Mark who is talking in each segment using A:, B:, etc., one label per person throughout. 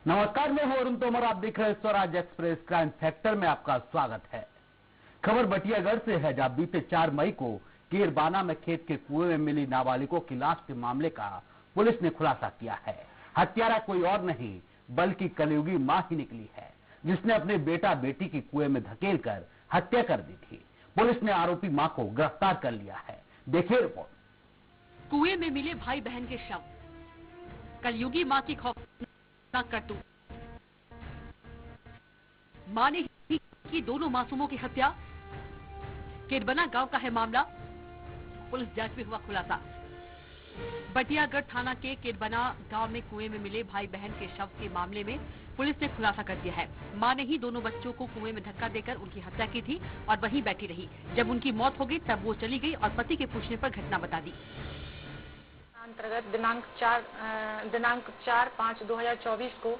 A: नमस्कार, मैं हूं अरुण तोमर। आप देख रहे हैं स्वराज एक्सप्रेस क्राइम फैक्टर में आपका स्वागत है। खबर बटियागढ़ से है, जहां बीते 4 मई को केरबाना में खेत के कुएं में मिली नाबालिगों की लाश के मामले का पुलिस ने खुलासा किया है। हत्यारा कोई और नहीं बल्कि कलयुगी मां ही निकली है, जिसने अपने बेटा बेटी की कुएं में धकेल कर हत्या कर दी थी। पुलिस ने आरोपी मां को गिरफ्तार कर लिया है। देखिए रिपोर्ट।
B: कुएं में मिले भाई बहन के शव, कलयुगी मां की खौफनाक करतूत। मां ने ही की दोनों मासूमों की हत्या। केरबना गांव का है मामला, पुलिस जांच में हुआ खुलासा। बटियागढ़ थाना के केरबना गांव में कुएं में मिले भाई बहन के शव के मामले में पुलिस ने खुलासा कर दिया है। मां ने ही दोनों बच्चों को कुएं में धक्का देकर उनकी हत्या की थी और वहीं बैठी रही। जब उनकी मौत हो गई तब वो चली गई और पति के पूछने पर घटना बता दी।
C: अंतर्गत दिनांक 4/5/2024 को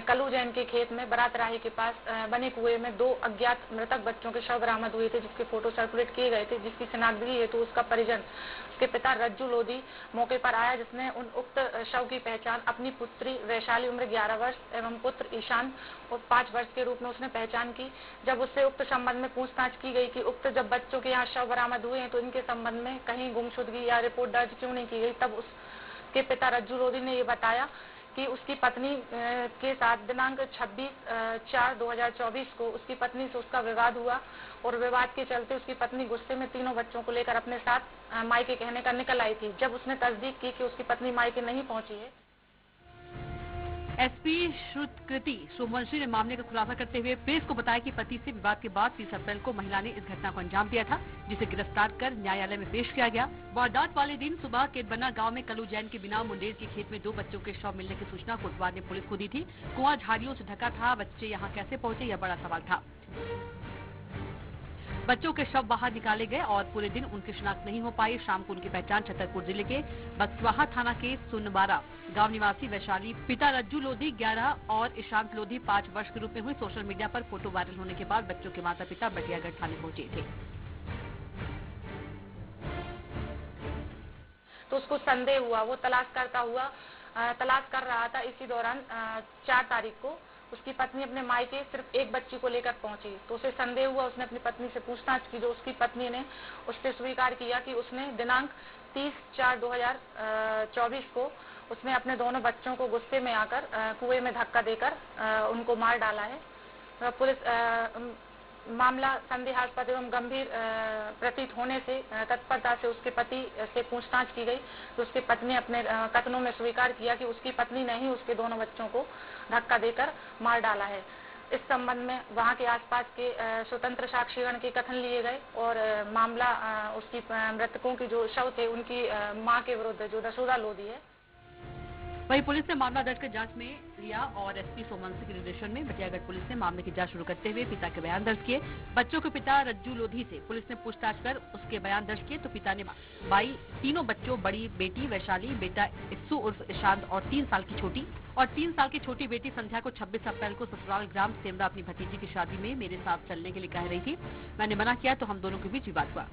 C: कल्लू जैन के खेत में बरातराही के पास बने कुएं में 2 अज्ञात मृतक बच्चों के शव बरामद हुए थे, जिसके फोटो सर्कुलेट किए गए थे, जिसकी शिनाख्त हेतु उसका परिजन उसके पिता रज्जू लोधी मौके पर आया, जिसने उक्त शव की पहचान अपनी पुत्री वैशाली उम्र 11 वर्ष एवं पुत्र ईशान और 5 वर्ष के रूप में उसने पहचान की। जब उससे उक्त संबंध में पूछताछ की गई कि उक्त जब बच्चों के यहाँ शव बरामद हुए हैं तो इनके संबंध में कहीं गुमशुदगी या रिपोर्ट दर्ज क्यों नहीं की गई, तब उसके पिता रज्जू लोधी ने ये बताया कि उसकी पत्नी के साथ दिनांक 26/4/2024 को उसकी पत्नी से उसका विवाद हुआ और विवाद के चलते उसकी पत्नी गुस्से में तीनों बच्चों को लेकर अपने साथ मायके कहने का निकल आई थी। जब उसने तस्दीक की कि उसकी पत्नी मायके नहीं पहुंची है।
B: एसपी श्रुतकृति सोमवंशी ने मामले का खुलासा करते हुए प्रेस को बताया कि पति से विवाद के बाद 30 अप्रैल को महिला ने इस घटना को अंजाम दिया था, जिसे गिरफ्तार कर न्यायालय में पेश किया गया। वारदात वाले दिन सुबह केरबना गांव में कल्लू जैन के बिना मुंडेर के खेत में 2 बच्चों के शव मिलने की सूचना कोतवाल ने पुलिस को दी थी। कुआं झाड़ियों से ढका था, बच्चे यहाँ कैसे पहुंचे यह बड़ा सवाल था। बच्चों के शव बाहर निकाले गए और पूरे दिन उनकी शिनाख्त नहीं हो पाई। शाम को उनकी पहचान छतरपुर जिले के बक्सवाहा थाना के सुनबारा गांव निवासी वैशाली, पिता रज्जू लोधी 11 और ईशांत लोधी 5 वर्ष के रूप में हुई। सोशल मीडिया पर फोटो वायरल होने के बाद बच्चों के माता पिता बटियागढ़ थाने पहुंचे थे।
C: तो उसको संदेह हुआ, वो तलाश कर रहा था। इसी दौरान 4 तारीख को उसकी पत्नी अपने मायके सिर्फ एक बच्ची को लेकर पहुंची, तो उसे संदेह हुआ। उसने अपनी पत्नी से पूछताछ की, जो उसकी पत्नी ने उससे स्वीकार किया कि उसने दिनांक 30/4/2024 को उसने अपने दोनों बच्चों को गुस्से में आकर कुएं में धक्का देकर उनको मार डाला है। पुलिस मामला संदेहास्पद एवं गंभीर प्रतीत होने से तत्परता से उसके पति से पूछताछ की गई, तो उसकी पत्नी अपने कथनों में स्वीकार किया कि उसकी पत्नी ने ही उसके दोनों बच्चों को धक्का देकर मार डाला है। इस संबंध में वहां के आसपास के स्वतंत्र साक्षीगण के कथन लिए गए और मामला उसकी मृतकों की जो शव थे उनकी मां के विरुद्ध, जो दशोदा लोधी है।
B: वहीं पुलिस ने मामला दर्ज कर जांच में लिया और एसपी सोमवंशी के निर्देशन में बटियागढ़ पुलिस ने मामले की जांच शुरू करते हुए पिता के बयान दर्ज किए। बच्चों के पिता रज्जू लोधी से पुलिस ने पूछताछ कर उसके बयान दर्ज किए, तो पिता ने भाई, तीनों बच्चों, बड़ी बेटी वैशाली, बेटा इस्सू उर्फ ईशांत और 3 साल की छोटी बेटी संध्या को 26 अप्रैल को ससुराल ग्राम सेमरा अपनी भतीजी की शादी में मेरे साथ चलने के लिए कह रही थी। मैंने मना किया तो हम दोनों के बीच विवाद हुआ।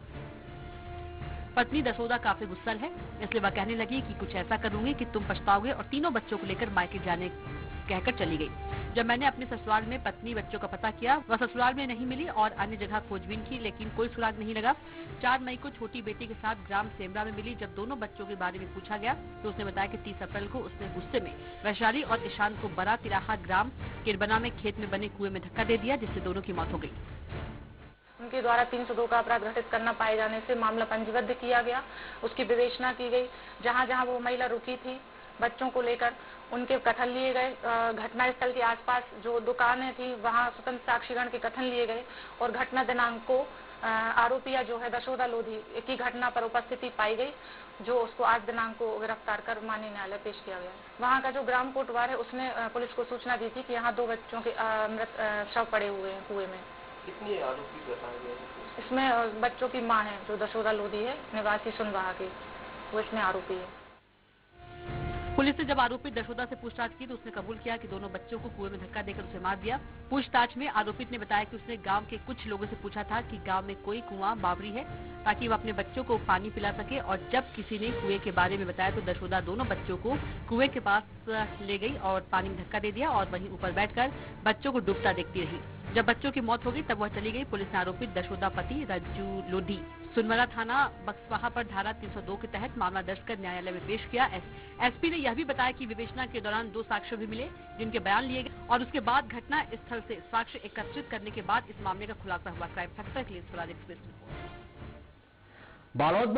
B: पत्नी दशोदा काफी गुस्सा है, इसलिए वह कहने लगी कि कुछ ऐसा करूंगी कि तुम पछताओगे, और तीनों बच्चों को लेकर मायके जाने कहकर चली गई। जब मैंने अपने ससुराल में पत्नी बच्चों का पता किया, वह ससुराल में नहीं मिली और अन्य जगह खोजबीन की, लेकिन कोई सुराग नहीं लगा। 4 मई को छोटी बेटी के साथ ग्राम सेमरा में मिली। जब दोनों बच्चों के बारे में पूछा गया तो उसने बताया कि 30 अप्रैल को उसने गुस्से में वैशाली और ईशान को बरा तिराहा ग्राम केरबना में खेत में बने कुएं में धक्का दे दिया, जिससे दोनों की मौत हो गई।
C: उनके द्वारा 302 का अपराध घटित करना पाए जाने से मामला पंजीबद्ध किया गया। उसकी विवेचना की गई। जहां जहां वो महिला रुकी थी बच्चों को लेकर, उनके कथन लिए गए। घटनास्थल के आसपास जो दुकानें थी वहां स्वतंत्र साक्षीगण के कथन लिए गए और घटना दिनांक को आरोपिया जो है दशोदा लोधी की घटना पर उपस्थिति पाई गई, जो उसको आज दिनांक को गिरफ्तार कर माननीय न्यायालय पेश किया गया। वहां का जो ग्राम कोटवार है उसने पुलिस को सूचना दी थी कि यहाँ 2 बच्चों के मृत शव पड़े हुए हैं कुएं में।
D: कितने आरोपी बताए गए?
C: इसमें बच्चों की मां है जो दशोदा लोधी है, निवासी सुनबाहा की, वो इसमें आरोपी है।
B: पुलिस ने जब आरोपित दशोदा से पूछताछ की तो उसने कबूल किया कि दोनों बच्चों को कुएं में धक्का देकर उसे मार दिया। पूछताछ में आरोपित ने बताया कि उसने गांव के कुछ लोगों से पूछा था कि गांव में कोई कुआं बावरी है ताकि वह अपने बच्चों को पानी पिला सके, और जब किसी ने कुएं के बारे में बताया तो दशोदा दोनों बच्चों को कुएं के पास ले गई और पानी में धक्का दे दिया और वहीं ऊपर बैठकर बच्चों को डूबता देखती रही। जब बच्चों की मौत हो गई तब वह चली गई। पुलिस ने आरोपित दशोदा पति रज्जू लोधी सुनवरा थाना बक्सवाहा पर धारा 302 के तहत मामला दर्ज कर न्यायालय में पेश किया। एसपी ने यह भी बताया कि विवेचना के दौरान 2 साक्ष्य भी मिले जिनके बयान लिए गए और उसके बाद घटना स्थल से साक्ष्य एकत्रित करने के बाद इस मामले का खुलासा हुआ। क्राइम फैक्टर के लिए स्वराज एक्सप्रेस रिपोर्ट।
A: बालोद